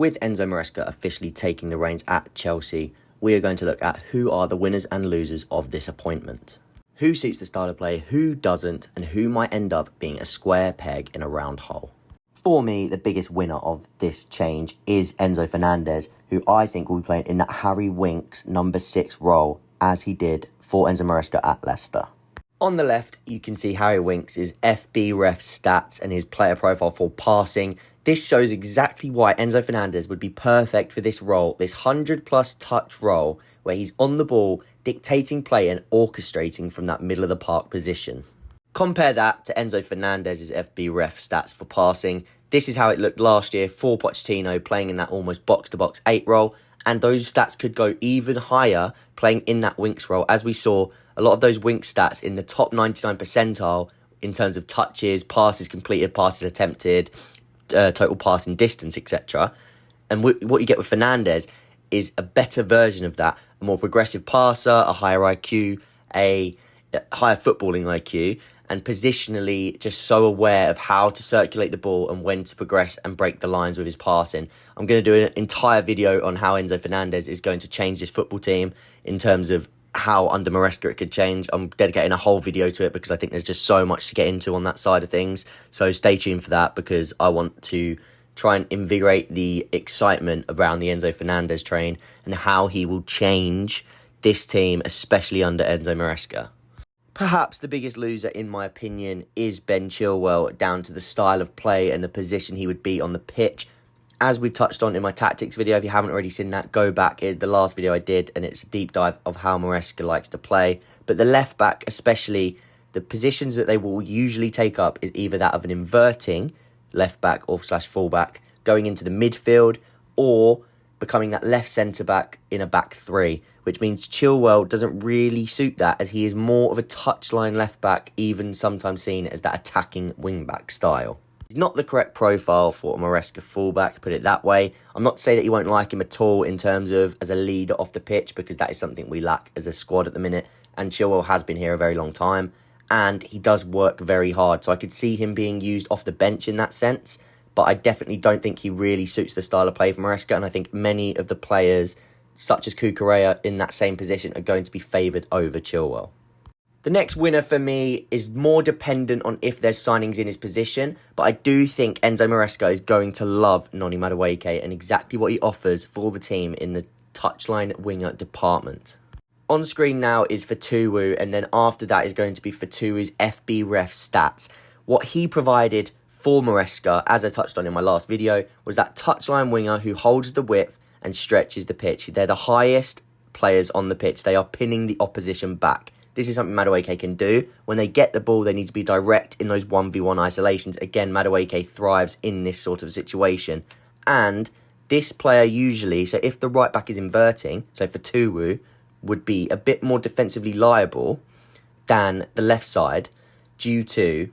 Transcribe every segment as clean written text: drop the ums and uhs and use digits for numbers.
With Enzo Maresca officially taking the reins at Chelsea, we are going to look at who are the winners and losers of this appointment. Who suits the style of play, who doesn't, and who might end up being a square peg in a round hole. For me, the biggest winner of this change is Enzo Fernandez, who I think will be playing in that Harry Winks number 6 role, as he did for Enzo Maresca at Leicester. On the left, you can see Harry Winks' FB ref stats and his player profile for passing. This shows exactly why Enzo Fernandez would be perfect for this role, this 100-plus touch role, where he's on the ball, dictating play and orchestrating from that middle-of-the-park position. Compare that to Enzo Fernandez's FB ref stats for passing. This is how it looked last year for Pochettino, playing in that almost box-to-box 8 role, and those stats could go even higher playing in that Winks role, as we saw a lot of those Winks stats in the top 99 percentile in terms of touches, passes completed, passes attempted, total passing distance, etc. And what you get with Fernandez is a better version of that, a more progressive passer, a higher IQ, a higher footballing IQ, and positionally just so aware of how to circulate the ball and when to progress and break the lines with his passing. I'm going to do an entire video on how Enzo Fernandez is going to change this football team in terms of how under Maresca it could change. I'm dedicating a whole video to it because I think there's just so much to get into on that side of things. So stay tuned for that, because I want to try and invigorate the excitement around the Enzo Fernandez train and how he will change this team, especially under Enzo Maresca. Perhaps the biggest loser, in my opinion, is Ben Chilwell, down to the style of play and the position he would be on the pitch. As we've touched on in my tactics video, if you haven't already seen that, go back. It's the last video I did, and it's a deep dive of how Maresca likes to play. But the left back, especially, the positions that they will usually take up is either that of an inverting left back or / full back, going into the midfield, or becoming that left centre back in a back 3, which means Chilwell doesn't really suit that, as he is more of a touchline left back, even sometimes seen as that attacking wing back style. He's not the correct profile for a Maresca fullback, put it that way. I'm not to say that you won't like him at all in terms of as a leader off the pitch, because that is something we lack as a squad at the minute, and Chilwell has been here a very long time, and he does work very hard, so I could see him being used off the bench in that sense, but I definitely don't think he really suits the style of play for Maresca, and I think many of the players, such as Cucurella, in that same position are going to be favoured over Chilwell. The next winner for me is more dependent on if there's signings in his position, but I do think Enzo Maresca is going to love Noni Madueke and exactly what he offers for the team in the touchline winger department. On screen now is Fatuwu, and then after that is going to be Fatuwu's FB ref stats. What he provided for Maresca, as I touched on in my last video, was that touchline winger who holds the width and stretches the pitch. They're the highest players on the pitch. They are pinning the opposition back. This is something Madueke can do. When they get the ball, they need to be direct in those 1v1 isolations. Again, Madueke thrives in this sort of situation. And this player usually, so if the right back is inverting, so Fatuwu would be a bit more defensively liable than the left side due to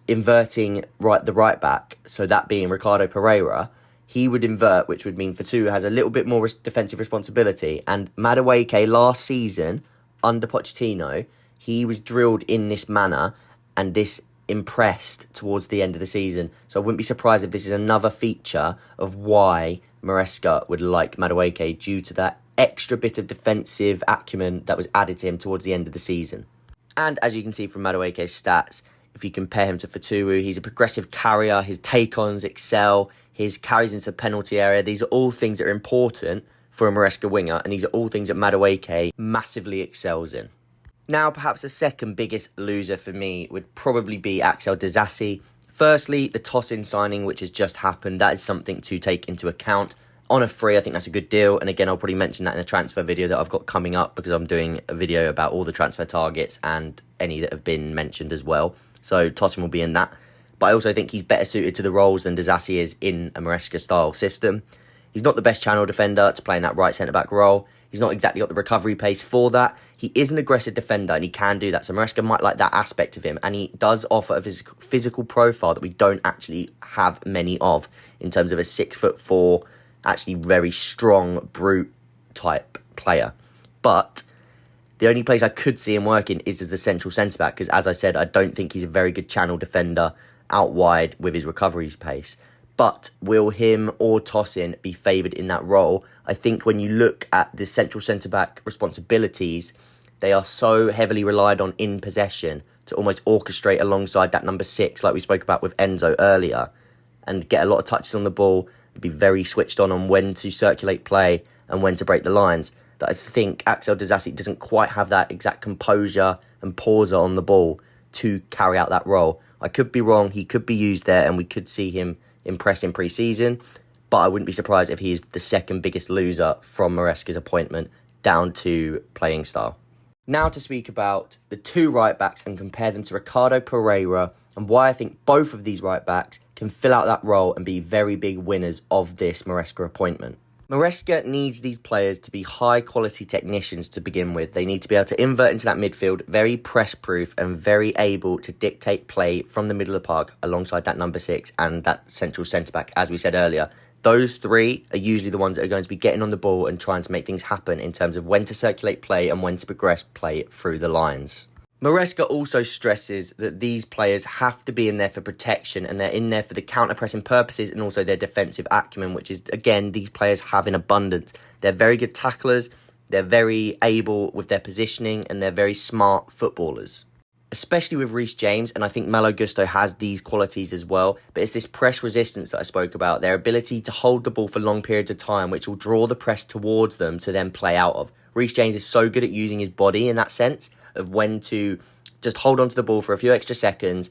inverting the right back, so that being Ricardo Pereira. He would invert, which would mean Fatuwu has a little bit more defensive responsibility. And Madueke last season, under Pochettino, he was drilled in this manner, and this impressed towards the end of the season. So I wouldn't be surprised if this is another feature of why Maresca would like Madueke, due to that extra bit of defensive acumen that was added to him towards the end of the season. And as you can see from Madueke's stats, if you compare him to Fatuwu, he's a progressive carrier, his take-ons excel, his carries into the penalty area. These are all things that are important for a Maresca winger, and these are all things that Madueke massively excels in. Now, perhaps the second biggest loser for me would probably be Axel Disasi. Firstly, the toss-in signing, which has just happened, that is something to take into account. On a free, I think that's a good deal, and again, I'll probably mention that in a transfer video that I've got coming up, because I'm doing a video about all the transfer targets and any that have been mentioned as well. So tossing will be in that. But I also think he's better suited to the roles than Disasi is in a Maresca-style system. He's not the best channel defender to play in that right centre-back role. He's not exactly got the recovery pace for that. He is an aggressive defender, and he can do that. So Maresca might like that aspect of him. And he does offer a physical profile that we don't actually have many of, in terms of a 6'4", actually very strong, brute type player. But the only place I could see him working is as the central centre-back, because as I said, I don't think he's a very good channel defender out wide with his recovery pace. But will him or Tosin be favoured in that role? I think when you look at the central centre-back responsibilities, they are so heavily relied on in possession to almost orchestrate alongside that number 6, like we spoke about with Enzo earlier, and get a lot of touches on the ball, be very switched on when to circulate play and when to break the lines, that I think Axel Disasi doesn't quite have that exact composure and pauser on the ball to carry out that role. I could be wrong, he could be used there and we could see him impress in pre-season, but I wouldn't be surprised if he is the second biggest loser from Maresca's appointment down to playing style. Now to speak about the 2 right-backs and compare them to Ricardo Pereira and why I think both of these right-backs can fill out that role and be very big winners of this Maresca appointment. Maresca needs these players to be high-quality technicians to begin with. They need to be able to invert into that midfield, very press-proof and very able to dictate play from the middle of the park alongside that number 6 and that central centre-back, as we said earlier. Those 3 are usually the ones that are going to be getting on the ball and trying to make things happen in terms of when to circulate play and when to progress play through the lines. Maresca also stresses that these players have to be in there for protection and they're in there for the counter-pressing purposes and also their defensive acumen, which is, again, these players have in abundance. They're very good tacklers, they're very able with their positioning, and they're very smart footballers. Especially with Reece James, and I think Malo Gusto has these qualities as well, but it's this press resistance that I spoke about, their ability to hold the ball for long periods of time, which will draw the press towards them to then play out of. Reece James is so good at using his body in that sense, of when to just hold on to the ball for a few extra seconds.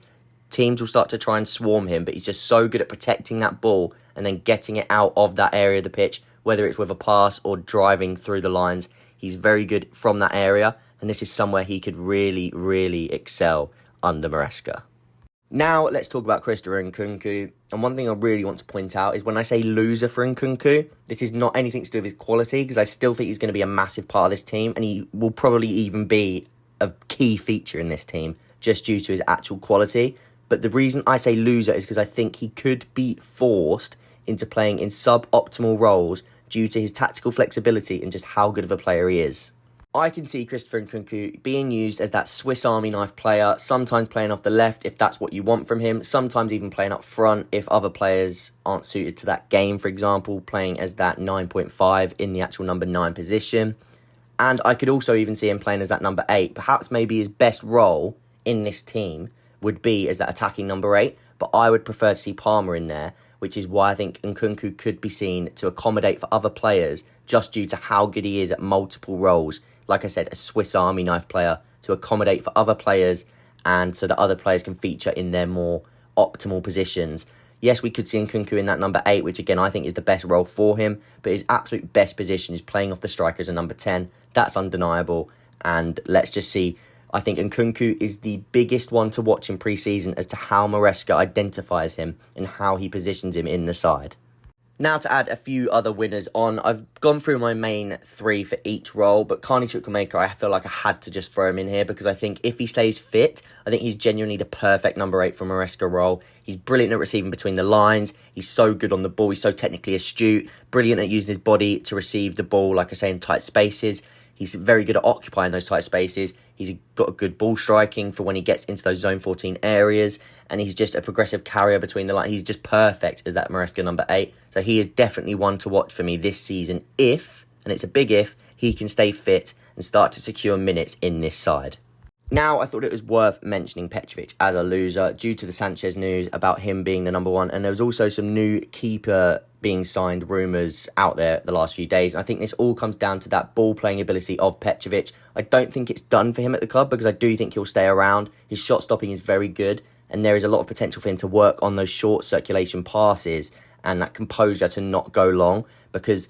Teams will start to try and swarm him, but he's just so good at protecting that ball and then getting it out of that area of the pitch, whether it's with a pass or driving through the lines. He's very good from that area, and this is somewhere he could really, really excel under Maresca. Now, let's talk about Christopher Nkunku. And one thing I really want to point out is when I say loser for Nkunku, this is not anything to do with his quality, because I still think he's going to be a massive part of this team, and he will probably even be a key feature in this team just due to his actual quality. But the reason I say loser is because I think he could be forced into playing in suboptimal roles due to his tactical flexibility and just how good of a player he is. I can see Christopher Nkunku being used as that Swiss Army knife player, sometimes playing off the left if that's what you want from him, sometimes even playing up front if other players aren't suited to that game, for example, playing as that 9.5 in the actual number 9 position. And I could also even see him playing as that number 8. Perhaps maybe his best role in this team would be as that attacking number 8, but I would prefer to see Palmer in there, which is why I think Nkunku could be seen to accommodate for other players just due to how good he is at multiple roles. Like I said, a Swiss Army knife player to accommodate for other players and so that other players can feature in their more optimal positions. Yes, we could see Nkunku in that number 8, which again I think is the best role for him, but his absolute best position is playing off the striker as a number 10. That's undeniable, and let's just see. I think Nkunku is the biggest one to watch in pre-season as to how Maresca identifies him and how he positions him in the side. Now to add a few other winners on, I've gone through my main 3 for each role, but Carney Chukwuemeka, I feel like I had to just throw him in here because I think if he stays fit, I think he's genuinely the perfect number 8 for Maresca role. He's brilliant at receiving between the lines, he's so good on the ball, he's so technically astute, brilliant at using his body to receive the ball, like I say, in tight spaces. He's very good at occupying those tight spaces. He's got a good ball striking for when he gets into those zone 14 areas. And he's just a progressive carrier between the lines. He's just perfect as that Maresca number 8. So he is definitely one to watch for me this season if, and it's a big if, he can stay fit and start to secure minutes in this side. Now, I thought it was worth mentioning Petrovic as a loser due to the Sanchez news about him being the number 1. And there was also some new keeper being signed rumours out there the last few days. I think this all comes down to that ball-playing ability of Petrovic. I don't think it's done for him at the club because I do think he'll stay around. His shot stopping is very good and there is a lot of potential for him to work on those short circulation passes and that composure to not go long, because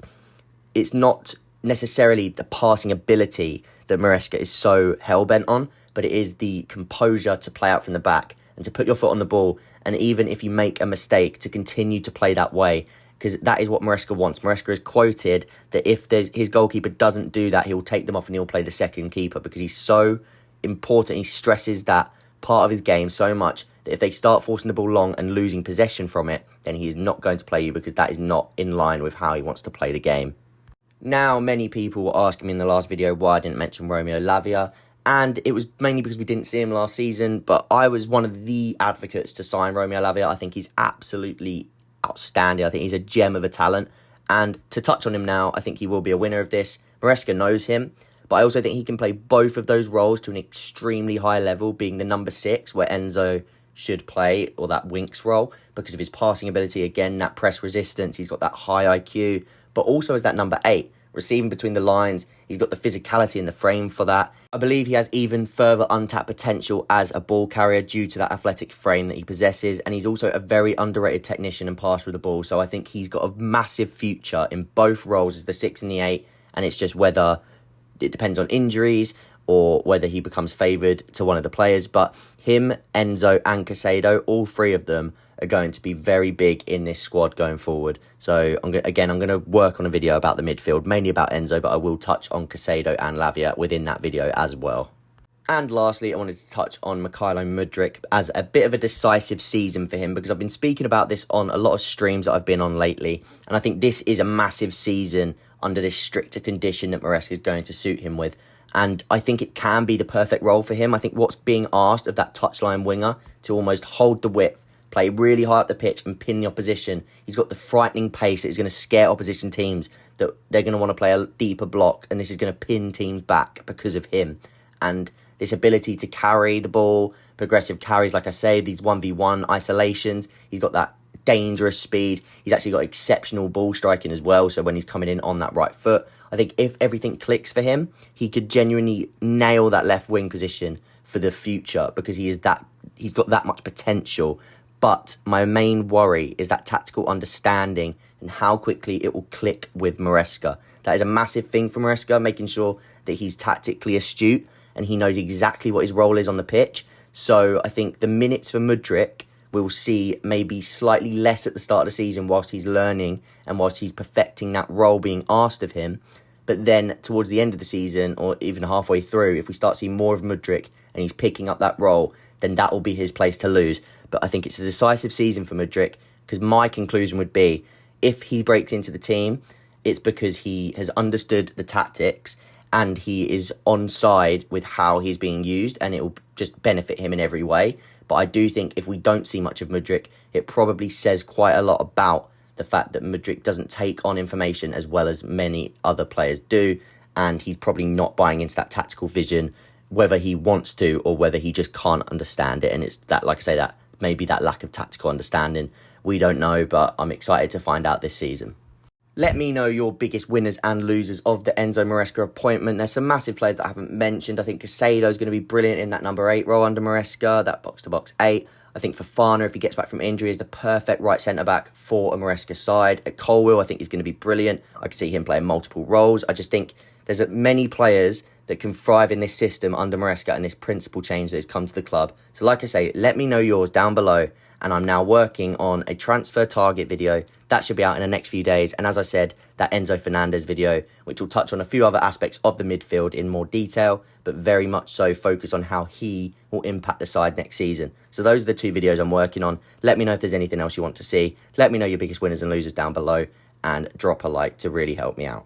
it's not necessarily the passing ability that Maresca is so hell-bent on, but it is the composure to play out from the back and to put your foot on the ball, and even if you make a mistake, to continue to play that way, because that is what Maresca wants. Maresca is quoted that if his goalkeeper doesn't do that, he'll take them off and he'll play the second keeper, because he's so important. He stresses that part of his game so much that if they start forcing the ball long and losing possession from it, then he is not going to play you, because that is not in line with how he wants to play the game. Now, many people were asking me in the last video why I didn't mention Romeo Lavia, and it was mainly because we didn't see him last season, but I was one of the advocates to sign Romeo Lavia. I think he's absolutely outstanding. I think he's a gem of a talent. And to touch on him now, I think he will be a winner of this. Maresca knows him, but I also think he can play both of those roles to an extremely high level, being the number 6, where Enzo should play, or that Winks role, because of his passing ability, again, that press resistance, he's got that high IQ, but also as that number 8, receiving between the lines, he's got the physicality and the frame for that. I believe he has even further untapped potential as a ball carrier due to that athletic frame that he possesses, and he's also a very underrated technician and passer with the ball, so I think he's got a massive future in both roles as the 6 and the 8, and it's just whether it depends on injuries or whether he becomes favoured to one of the players. But him, Enzo and Casadei, all 3 of them are going to be very big in this squad going forward. So, I'm going to work on a video about the midfield, mainly about Enzo, but I will touch on Casadei and Lavia within that video as well. And lastly, I wanted to touch on Mudryk as a bit of a decisive season for him, because I've been speaking about this on a lot of streams that I've been on lately, and I think this is a massive season under this stricter condition that Maresca is going to suit him with. And I think it can be the perfect role for him. I think what's being asked of that touchline winger to almost hold the width, play really high up the pitch and pin the opposition. He's got the frightening pace that is going to scare opposition teams, that they're going to want to play a deeper block, and this is going to pin teams back because of him. And this ability to carry the ball, progressive carries, like I say, these 1v1 isolations. He's got that dangerous speed. He's actually got exceptional ball striking as well. So when he's coming in on that right foot, I think if everything clicks for him, he could genuinely nail that left wing position for the future, because he's got that much potential. But my main worry is that tactical understanding and how quickly it will click with Maresca. That is a massive thing for Maresca, making sure that he's tactically astute and he knows exactly what his role is on the pitch. So I think the minutes for Mudryk, we'll see maybe slightly less at the start of the season whilst he's learning and whilst he's perfecting that role being asked of him. But then towards the end of the season, or even halfway through, if we start seeing more of Mudryk and he's picking up that role, then that will be his place to lose. But I think it's a decisive season for Mudryk, because my conclusion would be, if he breaks into the team, it's because he has understood the tactics and he is on side with how he's being used, and it will just benefit him in every way. But I do think if we don't see much of Mudryk, it probably says quite a lot about the fact that Mudryk doesn't take on information as well as many other players do, and he's probably not buying into that tactical vision, whether he wants to or whether he just can't understand it. And it's that, like I say, that maybe that lack of tactical understanding. We don't know, but I'm excited to find out this season. Let me know your biggest winners and losers of the Enzo Maresca appointment. There's some massive players that I haven't mentioned. I think Casadei is going to be brilliant in that number 8 role under Maresca, that box-to-box 8. I think Fofana, if he gets back from injury, is the perfect right centre-back for a Maresca side. At Colwill, I think he's going to be brilliant. I could see him playing multiple roles. I just think there's many players that can thrive in this system under Maresca and this principal change that has come to the club. So like I say, let me know yours down below. And I'm now working on a transfer target video. That should be out in the next few days. And as I said, that Enzo Fernandez video, which will touch on a few other aspects of the midfield in more detail, but very much so focus on how he will impact the side next season. So those are the 2 videos I'm working on. Let me know if there's anything else you want to see. Let me know your biggest winners and losers down below, and drop a like to really help me out.